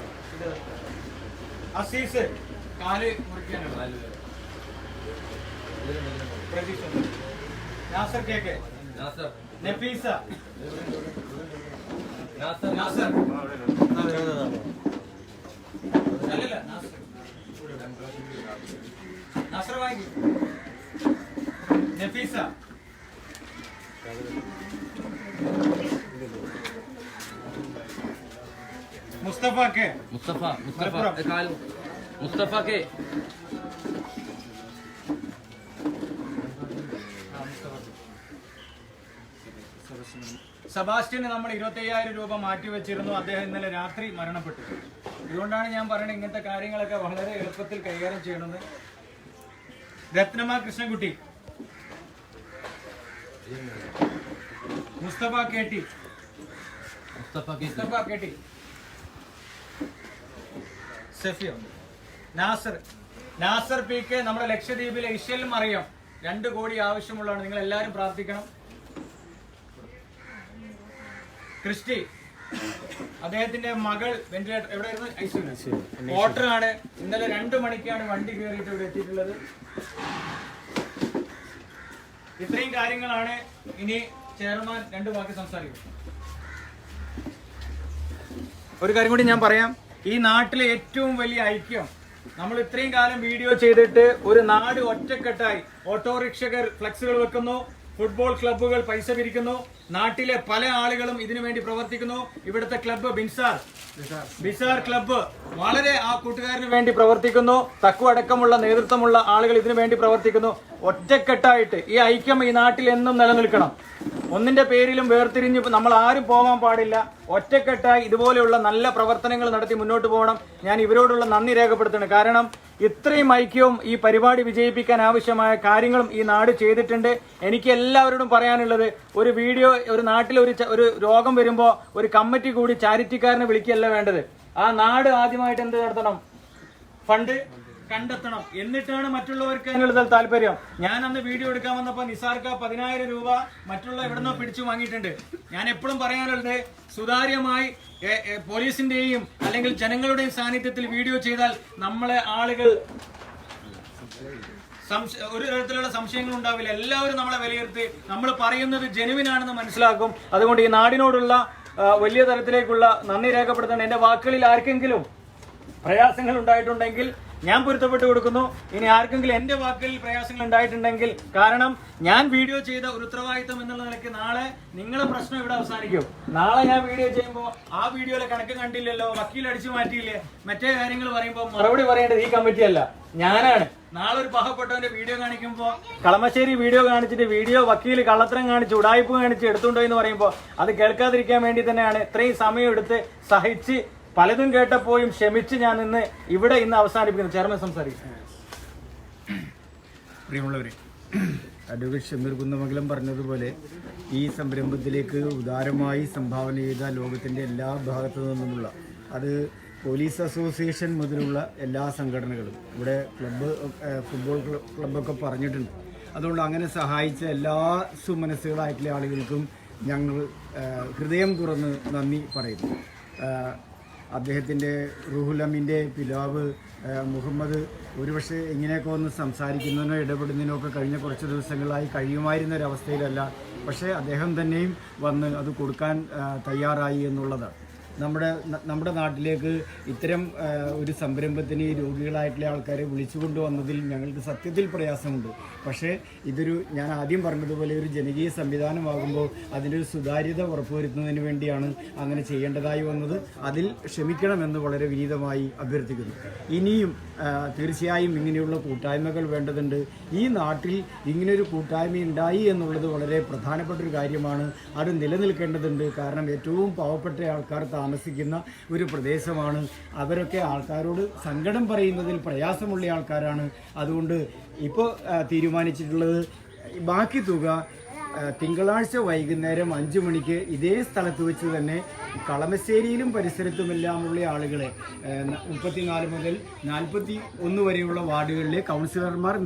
അസീസ് കാല് മുറിക്കാനാണ്. നാസർ കേക്ക്, നഫീസ, നാസർ വാങ്ങി, നഫീസ, മുസ്തഫ കെ സെബാസ്റ്റ്യന് നമ്മൾ 25,000 രൂപ മാറ്റിവെച്ചിരുന്നു. അദ്ദേഹം ഇന്നലെ രാത്രി മരണപ്പെട്ടു. അതുകൊണ്ടാണ് ഞാൻ പറയുന്നത് ഇങ്ങനത്തെ കാര്യങ്ങളൊക്കെ വളരെ എളുപ്പത്തിൽ കൈകാര്യം ചെയ്യണമെന്ന്. Ratnamma Krishnankutty, Mustafa K T, Safiya, Nasar P K. നമ്മുടെ ലക്ഷദ്വീപിലെ ഇഷലും അറിയാം 2 കോടി ആവശ്യമുള്ളതാണ്. നിങ്ങൾ എല്ലാവരും പ്രാർത്ഥിക്കണം. ക്രിസ്റ്റി, അദ്ദേഹത്തിന്റെ മകൾ വെന്റിലേറ്റർ എവിടെയായിരുന്നു? ഐസിയു ക്വാർട്ടറാണ്. ഇന്നലെ 2 മണിക്കാണ് വണ്ടി കയറിയിട്ട് ഇവിടെ എത്തിയിട്ടുള്ളത്. ഇത്രയും കാര്യങ്ങളാണ്. ഇനി ചെയർമാൻ 2 വാക്ക് സംസാരിക്കും. ഒരു കാര്യം കൂടി ഞാൻ പറയാം. ഈ നാട്ടിലെ ഏറ്റവും വലിയ ഐക്യം, നമ്മൾ ഇത്രയും കാലം വീഡിയോ ചെയ്തിട്ട് ഒരു നാട് ഒറ്റക്കെട്ടായി, ഓട്ടോറിക്ഷകർ ഫ്ലെക്സുകൾ വെക്കുന്നു, ഫുട്ബോൾ ക്ലബ്ബുകൾ പൈസ പിരിക്കുന്നു, നാട്ടിലെ പല ആളുകളും ഇതിനു വേണ്ടി പ്രവർത്തിക്കുന്നു. ഇവിടുത്തെ ക്ലബ്ബ് ബിസാർ ക്ലബ്ബ് വളരെ ആ കൂട്ടുകാരന് വേണ്ടി പ്രവർത്തിക്കുന്നു. തക്കു അടക്കമുള്ള നേതൃത്വമുള്ള ആളുകൾ ഇതിനു വേണ്ടി പ്രവർത്തിക്കുന്നു. ഒറ്റക്കെട്ടായിട്ട് ഈ ഐക്യം ഈ നാട്ടിൽ എന്നും നിലനിൽക്കണം. ഒന്നിന്റെ പേരിലും വേർതിരിഞ്ഞ് നമ്മൾ ആരും പോകാൻ പാടില്ല. ഒറ്റക്കെട്ടായി ഇതുപോലെയുള്ള നല്ല പ്രവർത്തനങ്ങൾ നടത്തി മുന്നോട്ട് പോകണം. ഞാൻ ഇവരോടുള്ള നന്ദി രേഖപ്പെടുത്തുന്നു. കാരണം ഇത്രയും ഐക്യവും ഈ പരിപാടി വിജയിപ്പിക്കാൻ ആവശ്യമായ കാര്യങ്ങളും ഈ നാട് ചെയ്തിട്ടുണ്ട്. എനിക്ക് എല്ലാവരോടും പറയാനുള്ളത്, ഒരു വീഡിയോ, ഒരു നാട്ടിൽ ഒരു രോഗം വരുമ്പോൾ ഒരു കമ്മിറ്റി കൂടി ചാരിറ്റിക്കാരനെ വിളിക്കുകയല്ല വേണ്ടത്. ആ നാട് ആദ്യമായിട്ട് എന്ത് നടത്തണം? ഫണ്ട് കണ്ടെത്തണം. എന്നിട്ടാണ് മറ്റുള്ളവർക്ക് അതിനുള്ള താല്പര്യം. ഞാൻ അന്ന് വീഡിയോ എടുക്കാൻ വന്നപ്പോൾ നിസാർക്ക് 10,000 രൂപ മറ്റുള്ള എവിടുന്നോ പിടിച്ചു വാങ്ങിയിട്ടുണ്ട്. ഞാൻ എപ്പോഴും പറയാനുള്ളത്, സുതാര്യമായി പോലീസിന്റെയും അല്ലെങ്കിൽ ജനങ്ങളുടെയും സാന്നിധ്യത്തിൽ വീഡിയോ ചെയ്താൽ നമ്മളെ ആളുകൾ ഒരു തരത്തിലുള്ള സംശയങ്ങൾ ഉണ്ടാവില്ല. എല്ലാവരും നമ്മളെ വിലയിരുത്തി നമ്മൾ പറയുന്നത് ജെനുവിനാണെന്ന് മനസ്സിലാക്കും. അതുകൊണ്ട് ഈ നാടിനോടുള്ള വലിയ തരത്തിലേക്കുള്ള നന്ദി രേഖപ്പെടുത്താൻ എന്റെ വാക്കുകളിൽ ആർക്കെങ്കിലും പ്രയാസങ്ങൾ ഉണ്ടായിട്ടുണ്ടെങ്കിൽ ഞാൻ പൊരുത്തപ്പെട്ടു കൊടുക്കുന്നു. ഇനി ആർക്കെങ്കിലും എന്റെ വാക്കുകളിൽ പ്രയാസങ്ങൾ ഉണ്ടായിട്ടുണ്ടെങ്കിൽ, കാരണം ഞാൻ വീഡിയോ ചെയ്ത ഒരു ഉത്തരവാദിത്വം എന്നുള്ള നിലയ്ക്ക് നാളെ നിങ്ങളെ പ്രശ്നം ഇവിടെ അവസാനിക്കും. നാളെ ഞാൻ വീഡിയോ ചെയ്യുമ്പോൾ ആ വീഡിയോയിലെ കണക്ക് കണ്ടില്ലല്ലോ, വക്കീൽ അടിച്ചു മാറ്റിയില്ലേ, മറ്റേ കാര്യങ്ങൾ പറയുമ്പോൾ മറുപടി പറയേണ്ടത് ഈ കമ്മിറ്റിയല്ല, ഞാനാണ്. നാളെ ഒരു പാവപ്പെട്ടവന്റെ വീഡിയോ കാണിക്കുമ്പോൾ കളമശ്ശേരി വീഡിയോ കാണിച്ചിട്ട് വീഡിയോ വക്കീൽ കള്ളത്തരം കാണിച്ച് ഉടായ്പ കാണിച്ച് എടുത്തുണ്ടോ എന്ന് പറയുമ്പോൾ അത് കേൾക്കാതിരിക്കാൻ വേണ്ടി തന്നെയാണ് ഇത്രയും സമയം എടുത്ത് സഹിച്ച് പലതും കേട്ടപ്പോഴും ക്ഷമിച്ച് ഞാൻ ഇന്ന് അവസാനിപ്പിക്കുന്നു. ചെയർമാൻ സംസാരിക്കും. പ്രിയമുള്ളവരെ, അഡ്വക്കേറ്റ് ഷമീർ കുന്നമംഗലം പറഞ്ഞതുപോലെ ഈ സംരംഭത്തിലേക്ക് ഉദാരമായി സംഭാവന ചെയ്ത ലോകത്തിൻ്റെ എല്ലാ ഭാഗത്തു നിന്നുമുള്ള, അത് പോലീസ് അസോസിയേഷൻ മുതലുള്ള എല്ലാ സംഘടനകളും, ഇവിടെ ഫുട്ബോൾ ക്ലബ്ബൊക്കെ പറഞ്ഞിട്ടുണ്ട്. അതുകൊണ്ട് അങ്ങനെ സഹായിച്ച എല്ലാ സുമനസ്സുകളായിട്ടുള്ള ആളുകൾക്കും ഞങ്ങൾ ഹൃദയം തുറന്ന് നന്ദി പറയുന്നു. അദ്ദേഹത്തിൻ്റെ റൂഹുൽ അമീൻ്റെ പിതാവ് മുഹമ്മദ് ഒരുപക്ഷെ ഇങ്ങനെയൊക്കെ ഒന്ന് സംസാരിക്കുന്നതിനോ ഇടപെടുന്നതിനോ ഒക്കെ കഴിഞ്ഞ കുറച്ച് ദിവസങ്ങളായി കഴിയുമായിരുന്ന ഒരവസ്ഥയിലല്ല. പക്ഷേ അദ്ദേഹം തന്നെയും വന്ന് അത് കൊടുക്കാൻ തയ്യാറായി എന്നുള്ളതാണ്. നമ്മുടെ നാട്ടിലേക്ക് ഇത്തരം ഒരു സംരംഭത്തിന് രോഗികളായിട്ടുള്ള ആൾക്കാരെ വിളിച്ചുകൊണ്ടുവന്നതിൽ ഞങ്ങൾക്ക് സത്യത്തിൽ പ്രയാസമുണ്ട്. പക്ഷേ ഞാൻ ആദ്യം പറഞ്ഞതുപോലെ ഒരു ജനകീയ സംവിധാനമാകുമ്പോൾ അതിനൊരു സുതാര്യത ഉറപ്പുവരുത്തുന്നതിന് വേണ്ടിയാണ് അങ്ങനെ ചെയ്യേണ്ടതായി വന്നത്. അതിൽ ക്ഷമിക്കണമെന്ന് വളരെ വിനീതമായി അഭ്യർത്ഥിക്കുന്നു. ഇനിയും തീർച്ചയായും ഇങ്ങനെയുള്ള കൂട്ടായ്മകൾ വേണ്ടതുണ്ട്. ഈ നാട്ടിൽ ഇങ്ങനെയൊരു കൂട്ടായ്മ ഉണ്ടായി എന്നുള്ളത് വളരെ പ്രധാനപ്പെട്ട ഒരു കാര്യമാണ്. അത് നിലനിൽക്കേണ്ടതുണ്ട്. കാരണം ഏറ്റവും പാവപ്പെട്ട ആൾക്കാർ താമസിക്കുന്ന ഒരു പ്രദേശമാണ്. അവരൊക്കെ ആൾക്കാരോട് സങ്കടം പറയുന്നതിൽ പ്രയാസമുള്ള ആൾക്കാരാണ്. അതുകൊണ്ട് ഇപ്പോൾ തീരുമാനിച്ചിട്ടുള്ളത് ബാക്കി തുക തിങ്കളാഴ്ച വൈകുന്നേരം 5 മണിക്ക് ഇതേ സ്ഥലത്ത് വെച്ച് തന്നെ കളമശ്ശേരിയിലും പരിസരത്തുമെല്ലാമുള്ള ആളുകളെ 34 മുതൽ 41 വരെയുള്ള വാർഡുകളിലെ കൗൺസിലർമാർ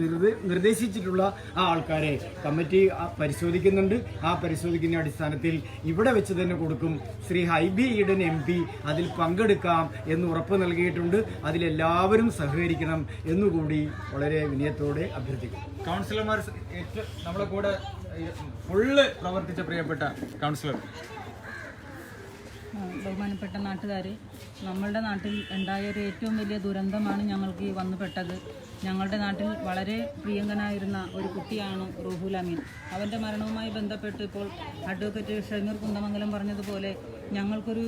നിർദ്ദേശിച്ചിട്ടുള്ള ആ ആൾക്കാരെ കമ്മിറ്റി പരിശോധിക്കുന്നുണ്ട്. ആ പരിശോധിക്കുന്ന അടിസ്ഥാനത്തിൽ ഇവിടെ വെച്ച് തന്നെ കൊടുക്കും. ശ്രീ ഹൈബി ഈഡൻ MP അതിൽ പങ്കെടുക്കാം എന്ന് ഉറപ്പ് നൽകിയിട്ടുണ്ട്. അതിലെല്ലാവരും സഹകരിക്കണം എന്നുകൂടി വളരെ വിനയത്തോടെ അഭ്യർത്ഥിക്കും. കൗൺസിലർമാർ നമ്മളെ കൂടെ ഫുള്ള് പ്രവർത്തിച്ച പ്രിയപ്പെട്ട കൗൺസിലർ. ബഹുമാനപ്പെട്ട നാട്ടുകാർ, നമ്മളുടെ നാട്ടിൽ ഉണ്ടായ ഒരു ഏറ്റവും വലിയ ദുരന്തമാണ് ഞങ്ങൾക്ക് ഈ വന്നുപെട്ടത്. ഞങ്ങളുടെ നാട്ടിൽ വളരെ പ്രിയങ്കനായിരുന്ന ഒരു കുട്ടിയാണ് റൂഹുൽ അമീൻ. അവൻ്റെ മരണവുമായി ബന്ധപ്പെട്ട് ഇപ്പോൾ അഡ്വക്കേറ്റ് ഷമീർ കുന്ദമംഗലം പറഞ്ഞതുപോലെ ഞങ്ങൾക്കൊരു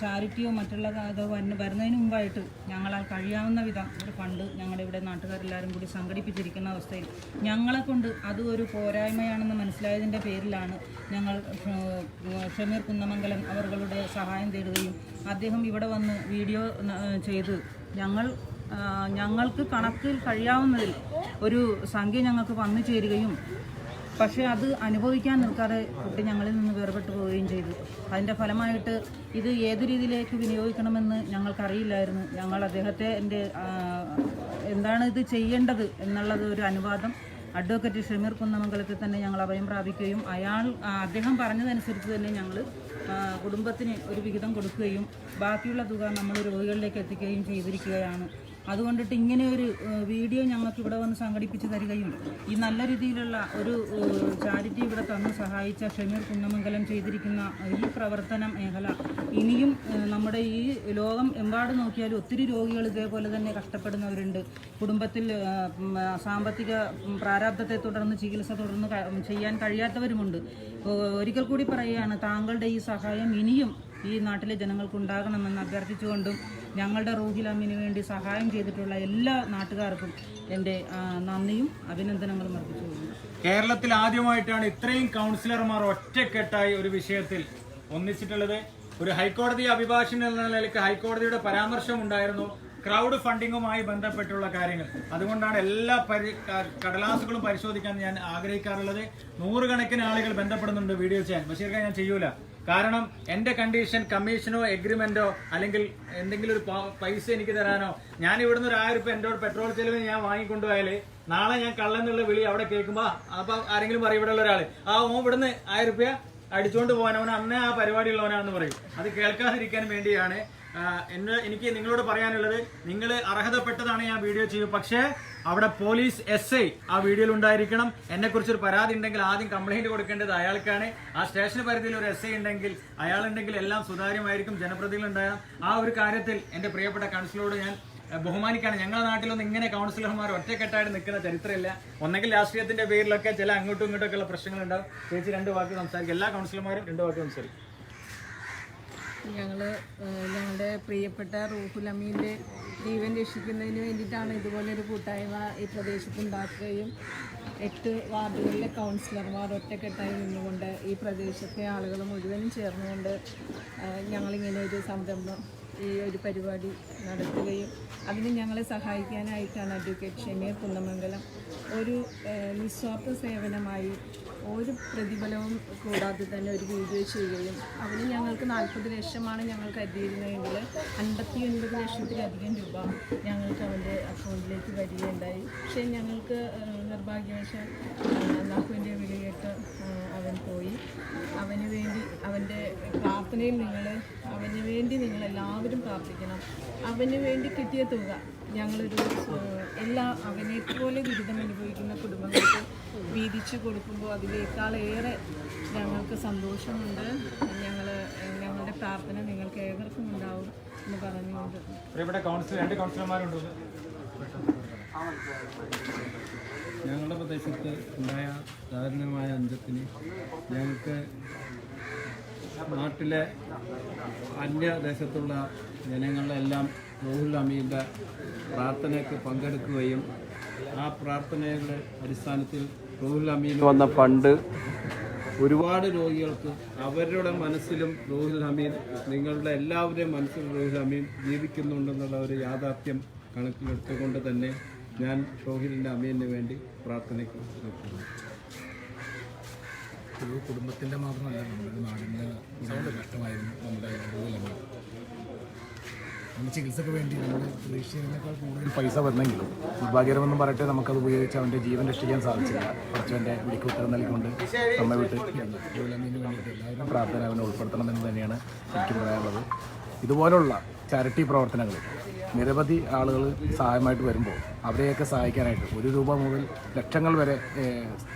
ചാരിറ്റിയോ മറ്റുള്ള ഇതോ വരുന്നതിന് മുമ്പായിട്ട് ഞങ്ങളാൽ കഴിയാവുന്ന വിധം ഒരു ഫണ്ട് ഞങ്ങളുടെ ഇവിടെ നാട്ടുകാരെല്ലാവരും കൂടി സംഘടിപ്പിച്ചിരിക്കുന്ന അവസ്ഥയിൽ ഞങ്ങളെ കൊണ്ട് അത് ഒരു പോരായ്മയാണെന്ന് മനസ്സിലായതിൻ്റെ പേരിലാണ് ഞങ്ങൾ ഷമീർ കുന്ദമംഗലം അവരുടെ സഹായം തേടുകയും അദ്ദേഹം ഇവിടെ വന്ന് വീഡിയോ ചെയ്ത് ഞങ്ങൾക്ക് കണക്കിൽ കഴിയാവുന്നതിൽ ഒരു സംഖ്യ ഞങ്ങൾക്ക് വന്നു ചേരുകയും പക്ഷേ അത് അനുഭവിക്കാൻ നിൽക്കാതെ കുട്ടി ഞങ്ങളിൽ നിന്ന് വേർപെട്ടു പോവുകയും ചെയ്തു. അതിൻ്റെ ഫലമായിട്ട് ഇത് ഏത് രീതിയിലേക്ക് വിനിയോഗിക്കണമെന്ന് ഞങ്ങൾക്കറിയില്ലായിരുന്നു. ഞങ്ങൾ അദ്ദേഹത്തെ എന്താണ് ഇത് ചെയ്യേണ്ടത് എന്നുള്ളത് ഒരു അനുവാദം അഡ്വക്കേറ്റ് ഷമീർ കുന്നമംഗലത്തിൽ തന്നെ ഞങ്ങൾ അഭയം പ്രാപിക്കുകയും അദ്ദേഹം പറഞ്ഞതനുസരിച്ച് തന്നെ ഞങ്ങൾ കുടുംബത്തിന് ഒരു വിഹിതം കൊടുക്കുകയും ബാക്കിയുള്ള തുക നമ്മൾ രോഗികളിലേക്ക് എത്തിക്കുകയും ചെയ്തിരിക്കുകയാണ്. അതുകൊണ്ടിട്ട് ഇങ്ങനെ ഒരു വീഡിയോ ഞങ്ങൾക്ക് ഇവിടെ വന്ന് സംഘടിപ്പിച്ച് തരികയും ഈ നല്ല രീതിയിലുള്ള ഒരു ചാരിറ്റി ഇവിടെ തന്ന് സഹായിച്ച ഷമീർ കുന്നമംഗലം ചെയ്തിരിക്കുന്ന ഈ പ്രവർത്തന മേഖല ഇനിയും നമ്മുടെ ഈ ലോകം എമ്പാട് നോക്കിയാലും ഒത്തിരി രോഗികൾ ഇതേപോലെ തന്നെ കഷ്ടപ്പെടുന്നവരുണ്ട്. കുടുംബത്തിൽ സാമ്പത്തിക പ്രാരാബ്ധത്തെ തുടർന്ന് ചികിത്സ തുടർന്ന് ചെയ്യാൻ കഴിയാത്തവരുമുണ്ട്. ഒരിക്കൽ കൂടി പറയുകയാണ്, താങ്കളുടെ ഈ സഹായം ഇനിയും ഈ നാട്ടിലെ ജനങ്ങൾക്കുണ്ടാകണമെന്ന് അഭ്യർത്ഥിച്ചുകൊണ്ടും ഞങ്ങളുടെ റൂഹുൽ അമീന് വേണ്ടി സഹായം ചെയ്തിട്ടുള്ള എല്ലാ നാട്ടുകാർക്കും എൻ്റെ നന്ദിയും അഭിനന്ദനങ്ങളും അർപ്പിച്ചുകൊള്ളുന്നു. കേരളത്തിൽ ആദ്യമായിട്ടാണ് ഇത്രയും കൗൺസിലർമാർ ഒറ്റക്കെട്ടായി ഒരു വിഷയത്തിൽ ഒന്നിച്ചിട്ടുള്ളത്. ഒരു ഹൈക്കോടതി അഭിഭാഷകൻ എന്ന നിലയ്ക്ക് ഹൈക്കോടതിയുടെ പരാമർശം ഉണ്ടായിരുന്നു ക്രൗഡ് ഫണ്ടിങ്ങുമായി ബന്ധപ്പെട്ടുള്ള കാര്യങ്ങൾ. അതുകൊണ്ടാണ് എല്ലാ കടലാസുകളും പരിശോധിക്കാൻ ഞാൻ ആഗ്രഹിക്കാറുള്ളത്. നൂറുകണക്കിന് ആളുകൾ ബന്ധപ്പെടുന്നുണ്ട് വീഡിയോ ചെയ്യാൻ. ബഷീർക്ക ഞാൻ ചെയ്യൂല. കാരണം എന്റെ കണ്ടീഷൻ കമ്മീഷനോ എഗ്രിമെന്റോ അല്ലെങ്കിൽ എന്തെങ്കിലും ഒരു പൈസ എനിക്ക് തരാനോ, ഞാൻ ഇവിടുന്ന് ഒരു 1000 രൂപ എന്റെ പെട്രോൾ ചെലവിന് ഞാൻ വാങ്ങിക്കൊണ്ടുപോയാല് നാളെ ഞാൻ കള്ളെന്നുള്ള വിളി അവിടെ കേൾക്കുമ്പോ അപ്പൊ ആരെങ്കിലും പറയും ഇവിടെ ഉള്ള ഒരാള് ഇവിടുന്ന് 1000 രൂപ അടിച്ചുകൊണ്ട് പോകാൻ അവൻ അന്നേ ആ പരിപാടി ഉള്ളവനാണെന്ന് പറയും. അത് കേൾക്കാതിരിക്കാൻ വേണ്ടിയാണ് എനിക്ക് നിങ്ങളോട് പറയാനുള്ളത്. നിങ്ങൾ അർഹതപ്പെട്ടതാണ് ഞാൻ വീഡിയോ ചെയ്യും. പക്ഷേ അവിടെ പോലീസ് SI ആ വീഡിയോയിൽ ഉണ്ടായിരിക്കണം. എന്നെ കുറിച്ചൊരു പരാതി ഉണ്ടെങ്കിൽ ആദ്യം കംപ്ലൈന്റ് കൊടുക്കേണ്ടത് അയാൾക്കാണ്. ആ സ്റ്റേഷൻ പരിധിയിൽ ഒരു SI ഉണ്ടെങ്കിൽ അയാളുണ്ടെങ്കിൽ എല്ലാം സുതാര്യമായിരിക്കും. ജനപ്രതിനിധികൾ ഉണ്ടാകണം. ആ ഒരു കാര്യത്തിൽ എന്റെ പ്രിയപ്പെട്ട കൗൺസിലറോട് ഞാൻ ബഹുമാനിക്കാണ്. ഞങ്ങളുടെ നാട്ടിലൊന്നും ഇങ്ങനെ കൗൺസിലർമാർ ഒറ്റക്കെട്ടായിട്ട് നിൽക്കുന്ന ചരിത്രമില്ല. ഒന്നെങ്കിൽ രാഷ്ട്രീയത്തിന്റെ പേരിലൊക്കെ ചില അങ്ങോട്ടും ഇങ്ങോട്ടൊക്കെ ഉള്ള പ്രശ്നങ്ങൾ ഉണ്ടാവും. ചേച്ചി 2 വാക്ക് സംസാരിക്കും. എല്ലാ കൗൺസിലർമാരും 2 വാക്ക് സംസാരിക്കും. ഞങ്ങളുടെ പ്രിയപ്പെട്ട റൂഹുൽ അമീൻ്റെ ജീവൻ രക്ഷിക്കുന്നതിന് വേണ്ടിയിട്ടാണ് ഇതുപോലൊരു കൂട്ടായ്മ ഈ പ്രദേശത്ത് ഉണ്ടാക്കുകയും 8 വാർഡുകളിലെ കൗൺസിലർമാർ ഒറ്റക്കെട്ടായി നിന്നുകൊണ്ട് ഈ പ്രദേശത്തെ ആളുകൾ മുഴുവനും ചേർന്നുകൊണ്ട് ഞങ്ങളിങ്ങനെ ഒരു സംരംഭം, ഈ ഒരു പരിപാടി നടത്തുകയും അതിന് ഞങ്ങളെ സഹായിക്കാനായിട്ടാണ് അഡ്വക്കേറ്റ് ഷമീർ കുന്നമംഗലം ഒരു നിസ്വാർത്ഥ സേവനമായി ഒരു പ്രതിഫലവും കൂടാതെ തന്നെ ഒരു വീഡിയോ ചെയ്യുകയും അതിന് ഞങ്ങൾക്ക് 40 ലക്ഷമാണ് ഞങ്ങൾ കരുതിയിരുന്നതെങ്കിൽ 59 ലക്ഷത്തിലധികം രൂപ ഞങ്ങൾക്ക് അവൻ്റെ അക്കൗണ്ടിലേക്ക് വരികയുണ്ടായി. പക്ഷേ ഞങ്ങൾക്ക് നിർഭാഗ്യവശാൽ അല്ലാഹുവിൻ്റെ വിളിയേറ്റ് അവൻ പോയി. അവന് വേണ്ടി അവൻ്റെ പ്രാർത്ഥനയിൽ അവന് വേണ്ടി നിങ്ങളെല്ലാവരും പ്രാർത്ഥിക്കണം. അവന് വേണ്ടി കിട്ടിയ തുക ഞങ്ങളൊരു അവനെപ്പോലെ ദുരിതം അനുഭവിക്കുന്ന കുടുംബങ്ങൾക്ക് വീതിച്ചു കൊടുക്കുമ്പോൾ അതിനേക്കാളേറെ ഞങ്ങൾക്ക് സന്തോഷമുണ്ട്. ഞങ്ങളുടെ പ്രാർത്ഥന നിങ്ങൾക്ക് ഏവർക്കും ഉണ്ടാവും എന്ന് പറഞ്ഞുകൊണ്ട് ഇവിടെ 2 കൗൺസിലർമാരുണ്ട്. ഞങ്ങളുടെ പ്രദേശത്ത് ഉണ്ടായ ദാരുണമായ അന്തത്തിന് ഞങ്ങൾക്ക് നാട്ടിലെ അന്യദേശത്തുള്ള ജനങ്ങളെല്ലാം റൂഹുൽ അമീൻ്റെ പ്രാർത്ഥനയ്ക്ക് പങ്കെടുക്കുകയും ആ പ്രാർത്ഥനയുടെ അടിസ്ഥാനത്തിൽ റൂഹുൽ അമീൻ വന്ന ഫണ്ട് ഒരുപാട് രോഗികൾക്ക് അവരുടെ മനസ്സിലും റൂഹുൽ അമീൻ, നിങ്ങളുടെ എല്ലാവരുടെയും മനസ്സിൽ റൂഹുൽ അമീൻ ജീവിക്കുന്നുണ്ടെന്നുള്ള ഒരു യാഥാർത്ഥ്യം കണക്കിലെടുത്തുകൊണ്ട് തന്നെ ഞാൻ റൂഹുൽ അമീനു വേണ്ടി പ്രാർത്ഥനയ്ക്ക് നിൽക്കുന്നു. ഒരു കുടുംബത്തിൻ്റെ മാത്രമല്ല, നമ്മുടെ നാടിൻ്റെ നഷ്ടമായിരുന്നു നമ്മുടെ റൂഹുൽ അമീൻ. നമ്മുടെ ചികിത്സക്ക് വേണ്ടി നമ്മൾ പ്രതീക്ഷിച്ചതിനേക്കാൾ കൂടുതൽ പൈസ വന്നെങ്കിലും നിർഭാഗ്യകരമെന്നും പറയട്ടെ നമുക്കത് ഉപയോഗിച്ച് അവൻ്റെ ജീവൻ രക്ഷിക്കാൻ സാധിച്ചില്ല. കുറച്ചവൻ്റെ വിളിക്ക് ഉത്തരം നൽകിക്കൊണ്ട് നമ്മെ വിട്ട് റൂഹുൽ അമീന് വേണ്ടിയിട്ട് എല്ലാവരും പ്രാർത്ഥന അവനെ ഉൾപ്പെടുത്തണമെന്ന് തന്നെയാണ് എനിക്കും പറയാനുള്ളത്. ഇതുപോലുള്ള ചാരിറ്റി പ്രവർത്തനങ്ങൾ നിരവധി ആളുകൾ സഹായമായിട്ട് വരുമ്പോൾ അവരെയൊക്കെ സഹായിക്കാനായിട്ട് 1 രൂപ മുതൽ ലക്ഷങ്ങൾ വരെ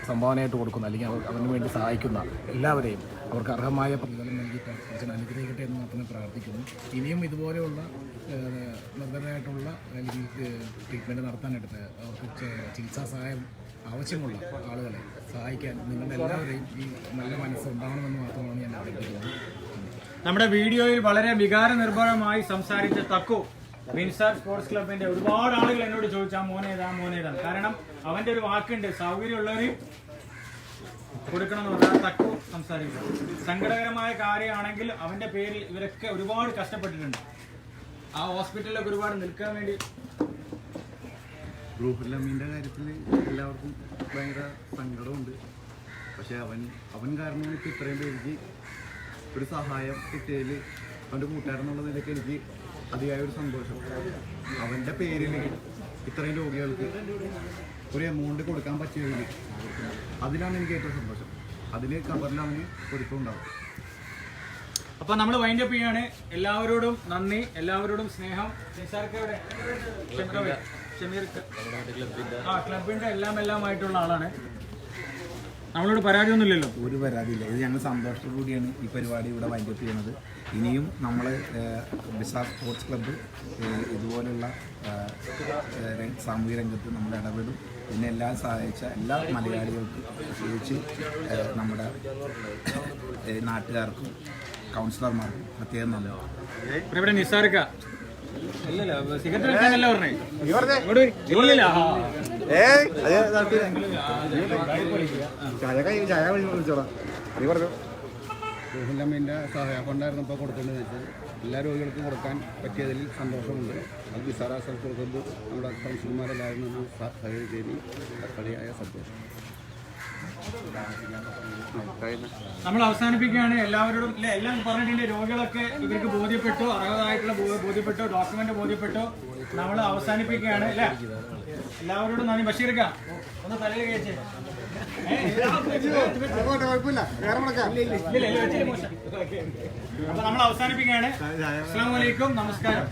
സംഭാവനയായിട്ട് കൊടുക്കുന്ന അല്ലെങ്കിൽ അതിനു വേണ്ടി സഹായിക്കുന്ന എല്ലാവരെയും അവർക്ക് അർഹമായ പ്രതിഫലം നൽകി അച്ഛൻ അനുഗ്രഹിക്കട്ടെ എന്ന് മാത്രമേ പ്രാർത്ഥിക്കുന്നു. ഇനിയും ഇതുപോലെയുള്ള നിർദ്ധരായിട്ടുള്ള അല്ലെങ്കിൽ ട്രീറ്റ്മെൻറ്റ് നടത്താനായിട്ട് അവർക്ക് ചികിത്സാ സഹായം ആവശ്യമുള്ള ആളുകളെ സഹായിക്കാൻ നിങ്ങളുടെ എല്ലാവരെയും ഈ നല്ല മനസ്സ് ഉണ്ടാവണമെന്ന് മാത്രമാണ് ഞാൻ അഭ്യർത്ഥിക്കുന്നത്. നമ്മുടെ വീഡിയോയിൽ വളരെ വികാര നിർഭരമായി സംസാരിച്ച തക്കു വിൻസാർ സ്പോർട്സ് ക്ലബിന്റെ ഒരുപാട് ആളുകൾ എന്നോട് ചോദിച്ചു ആ മോനേതാണ്. കാരണം അവന്റെ ഒരു വാക്കുണ്ട്, സൗകര്യമുള്ളവര് കൊടുക്കണമെന്ന് പറഞ്ഞാൽ തക്കു സംസാരിക്കും. സങ്കടകരമായ കാര്യമാണെങ്കിൽ അവന്റെ പേരിൽ ഇവരൊക്കെ ഒരുപാട് കഷ്ടപ്പെട്ടിട്ടുണ്ട്. ആ ഹോസ്പിറ്റലിലൊക്കെ ഒരുപാട് നിൽക്കാൻ വേണ്ടി. റൂഹുൽ അമീൻ്റെ കാര്യത്തിൽ എല്ലാവർക്കും ഭയങ്കര സങ്കടമുണ്ട്. പക്ഷേ അവൻ കാരണമാണ് ഇപ്പോൾ ഇത്രയും പേർക്ക് ഒരു സഹായം കിട്ടിയതിൽ അവൻ്റെ കൂട്ടുകാരെന്നുള്ള നിലയ്ക്ക് എനിക്ക് അതിയായ ഒരു സന്തോഷം. അവൻ്റെ പേരിൽ ഇത്രയും രോഗികൾക്ക് ഒരു എമൗണ്ട് കൊടുക്കാൻ പറ്റിയതിൽ അതിലാണ് എനിക്ക് ഏറ്റവും സന്തോഷം. അതിൽ കവറിൽ അവന് കൊടുക്കുന്നുണ്ടാവും. അപ്പൊ നമ്മൾ വൈൻഡപ്പ് ചെയ്യാണ്. എല്ലാവരോടും നന്ദി, എല്ലാവരോടും സ്നേഹം. ക്ലബിന്റെ എല്ലാമായിട്ടുള്ള ആളാണ്. നമ്മളോട് പരാതിയൊന്നുമില്ലല്ലോ. ഒരു പരാതിയില്ല. ഇത് ഞങ്ങൾ സന്തോഷത്തോടു കൂടിയാണ് ഈ പരിപാടി ഇവിടെ വൈൻഡപ്പ് ചെയ്യുന്നത്. ഇനിയും നമ്മൾ വിൻസാർ സ്പോർട്സ് ക്ലബ്ബ് ഇതുപോലുള്ള സാമൂഹിക രംഗത്ത് നമ്മൾ ഇടപെടും. പിന്നെ എല്ലാം സഹായിച്ച എല്ലാ മലയാളികൾക്കും, പ്രത്യേകിച്ച് നമ്മുടെ നാട്ടുകാർക്കും കൗൺസിലർമാർക്കും പ്രത്യേകം നന്ദി. ഇവിടെ നിസാർക്ക സിഗരറ്റ് എടുക്കാനല്ല പറഞ്ഞേ. റൂഹുൽ അമീൻ്റെ സഹായം കൊണ്ടായിരുന്നപ്പോൾ കൊടുക്കേണ്ടതെന്ന് വെച്ചാൽ എല്ലാ രോഗികൾക്കും കൊടുക്കാൻ പറ്റിയതിൽ സന്തോഷമുണ്ട്. അത് വിൻസാർ സ്പോർട്സ് ക്ലബ്ബ് നമ്മുടെ കൗൺസിലർമാരെല്ലാവരും നിന്ന് സഹകരിച്ചതിൽ അത്രയായ സന്തോഷം. നമ്മൾ അവസാനിപ്പിക്കുകയാണ്. എല്ലാവരോടും എല്ലാം പറഞ്ഞിട്ടുണ്ട്. രോഗികളൊക്കെ ഇവർക്ക് ബോധ്യപ്പെട്ടു, അർഹതായിട്ടുള്ള ബോധ്യപ്പെട്ടു, ഡോക്യുമെന്റ് ബോധ്യപ്പെട്ടു. നമ്മൾ അവസാനിപ്പിക്കുകയാണ് അല്ലേ. എല്ലാവരോടും നന്ദി. ബഷീർക്ക ഒന്ന് തലയിൽ കഴിച്ചേ. അപ്പൊ നമ്മൾ അവസാനിപ്പിക്കുകയാണ്. അസ്സലാമു അലൈക്കും, നമസ്കാരം.